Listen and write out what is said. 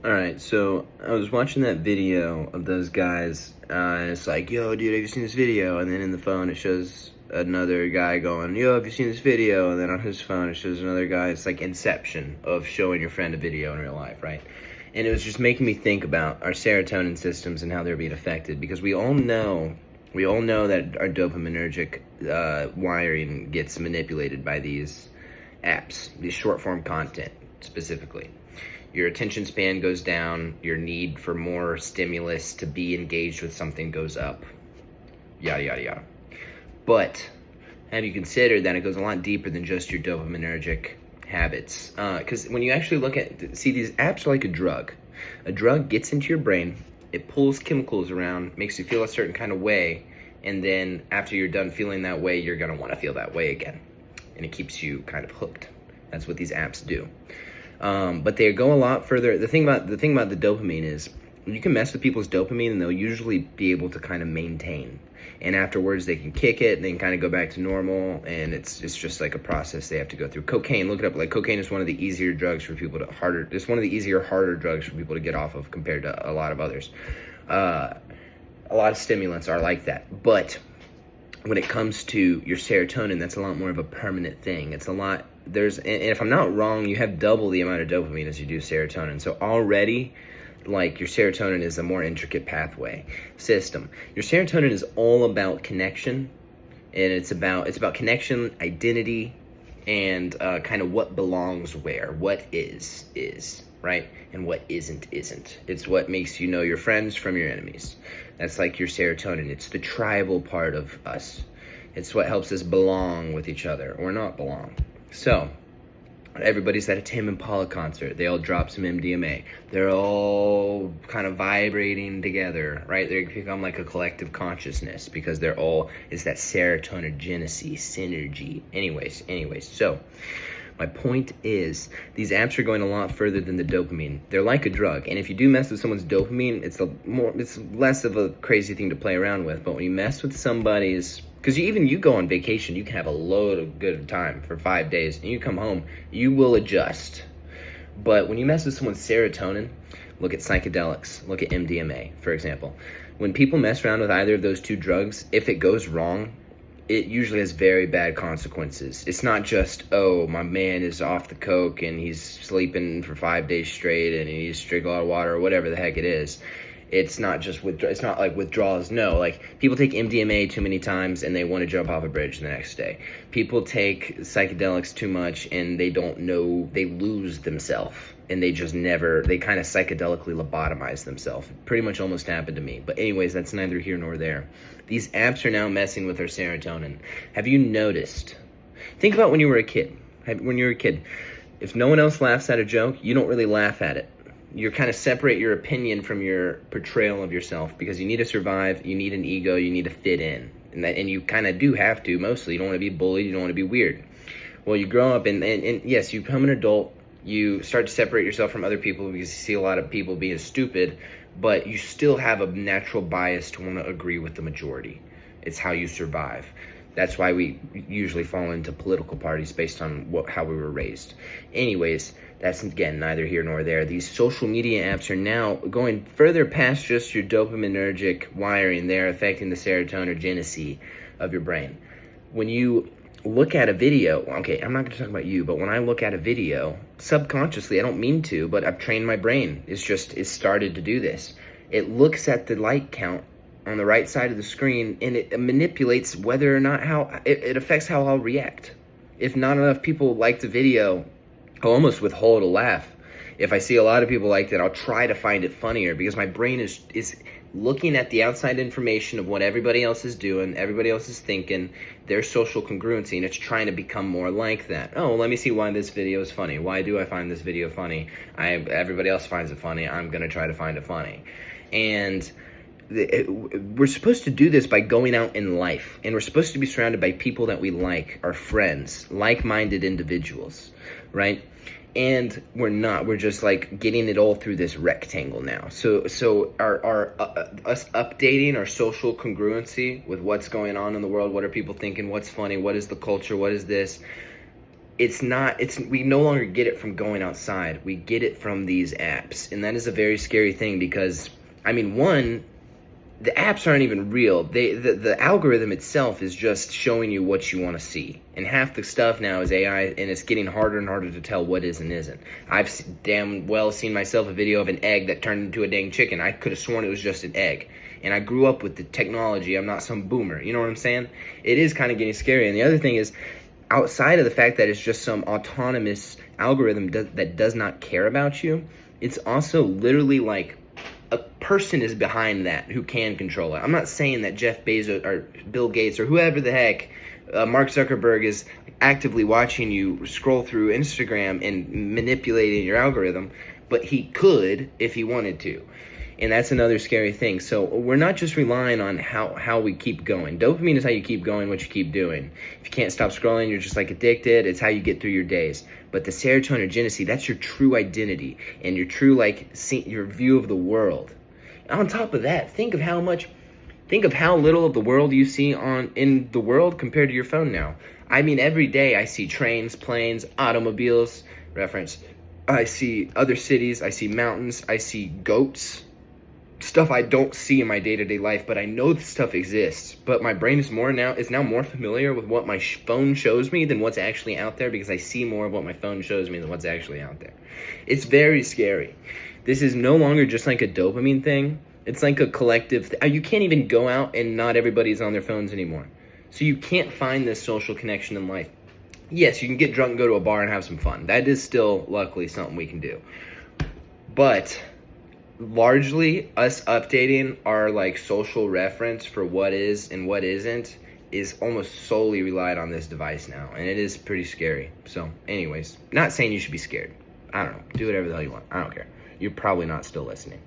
All right, so I was watching that video of those guys, and it's like, yo, dude, have you seen this video? And then in the phone, it shows another guy going, yo, have you seen this video? And then on his phone, it shows another guy. It's like Inception of showing your friend a video in real life, right? And it was just making me think about our serotonin systems and how they're being affected, because we all know that our dopaminergic wiring gets manipulated by these apps, these short form content specifically. Your attention span goes down, your need for more stimulus to be engaged with something goes up, yada, yada, yada. But have you considered that it goes a lot deeper than just your dopaminergic habits? Because when you actually see, these apps are like a drug. A drug gets into your brain, it pulls chemicals around, makes you feel a certain kind of way, and then after you're done feeling that way, you're gonna wanna feel that way again. And it keeps you kind of hooked. That's what these apps do. But they go a lot further. The thing about the dopamine is you can mess with people's dopamine and they'll usually be able to kind of maintain. And afterwards they can kick it and they can kind of go back to normal, and it's just like a process they have to go through. Cocaine, look it up. Like, cocaine is one of the easier drugs for people it's one of the easier, harder drugs for people to get off of compared to a lot of others. A lot of stimulants are like that. But when it comes to your serotonin, that's a lot more of a permanent thing. And if I'm not wrong, you have double the amount of dopamine as you do serotonin. So already, like, your serotonin is a more intricate pathway system. Your serotonin is all about connection, and it's about connection, identity, and kind of what belongs where. What is, right? And what isn't. It's what makes you know your friends from your enemies. That's like your serotonin. It's the tribal part of us. It's what helps us belong with each other or not belong. So, everybody's at a Tame Impala concert. They all drop some MDMA. They're all kind of vibrating together, right? They become like a collective consciousness because it's that serotonogenesis, synergy. Anyways, so my point is, these apps are going a lot further than the dopamine. They're like a drug, and if you do mess with someone's dopamine, it's less of a crazy thing to play around with. But when you mess with somebody's, because you go on vacation, you can have a load of good time for 5 days, and you come home, you will adjust. But when you mess with someone's serotonin, look at psychedelics, look at MDMA, for example. When people mess around with either of those two drugs, if it goes wrong, it usually has very bad consequences. It's not just, oh, my man is off the coke and he's sleeping for 5 days straight and he needs to drink a lot of water or whatever the heck it is. It's not like withdrawals. No, like, people take MDMA too many times and they want to jump off a bridge the next day. People take psychedelics too much and they don't know, they lose themselves. And they kind of psychedelically lobotomize themselves. Pretty much almost happened to me. But anyways, that's neither here nor there. These apps are now messing with our serotonin. Have you noticed? Think about when you were a kid. If no one else laughs at a joke, you don't really laugh at it. You kind of separate your opinion from your portrayal of yourself, because you need to survive, you need an ego, you need to fit in. And you kind of do have to, mostly. You don't want to be bullied, you don't want to be weird. Well, you grow up and yes, you become an adult. You start to separate yourself from other people because you see a lot of people being stupid, but you still have a natural bias to want to agree with the majority. It's how you survive. That's why we usually fall into political parties based on how we were raised. Anyways, that's, again, neither here nor there. These social media apps are now going further past just your dopaminergic wiring. They're affecting the serotonogenesis of your brain. When you look at a video, okay, I'm not going to talk about you, but when I look at a video, subconsciously, I don't mean to, but I've trained my brain. It's started to do this. It looks at the like count on the right side of the screen, and it manipulates whether or not it affects how I'll react. If not enough people like the video, I'll almost withhold a laugh. If I see a lot of people like it, I'll try to find it funnier, because my brain is looking at the outside information of what everybody else is doing, everybody else is thinking, their social congruency, and it's trying to become more like that. Oh, let me see why this video is funny. Why do I find this video funny? Everybody else finds it funny. I'm going to try to find it funny. And we're supposed to do this by going out in life, and we're supposed to be surrounded by people that we like, our friends, like-minded individuals, right? And we're not. We're just like getting it all through this rectangle now. So us updating our social congruency with what's going on in the world, what are people thinking, what's funny, what is the culture, what is this, we no longer get it from going outside. We get it from these apps. And that is a very scary thing because, I mean, one, the apps aren't even real. The algorithm itself is just showing you what you want to see. And half the stuff now is AI, and it's getting harder and harder to tell what is and isn't. I've damn well seen myself a video of an egg that turned into a dang chicken. I could have sworn it was just an egg. And I grew up with the technology. I'm not some boomer. You know what I'm saying? It is kind of getting scary. And the other thing is, outside of the fact that it's just some autonomous algorithm that does not care about you, it's also literally like a person is behind that who can control it. I'm not saying that Jeff Bezos or Bill Gates or whoever the heck, Mark Zuckerberg, is actively watching you scroll through Instagram and manipulating your algorithm, but he could if he wanted to. And that's another scary thing. So we're not just relying on how we keep going. Dopamine is how you keep going, what you keep doing. If you can't stop scrolling, you're just like addicted. It's how you get through your days. But the serotonergenicity, that's your true identity and your true, your view of the world. On top of that, think of how little of the world you see in the world compared to your phone now. I mean, every day I see trains, planes, automobiles, reference. I see other cities, I see mountains, I see goats. Stuff I don't see in my day-to-day life, but I know this stuff exists. But my brain is now more familiar with what my phone shows me than what's actually out there, because I see more of what my phone shows me than what's actually out there. It's very scary. This is no longer just like a dopamine thing. It's like a collective you can't even go out and not everybody's on their phones anymore. So you can't find this social connection in life. Yes, you can get drunk and go to a bar and have some fun. That is still, luckily, something we can do. But largely, us updating our social reference for what is and what isn't is almost solely relied on this device now, and it is pretty scary. So anyways, not saying you should be scared. I don't know, do whatever the hell you want. I don't care. You're probably not still listening.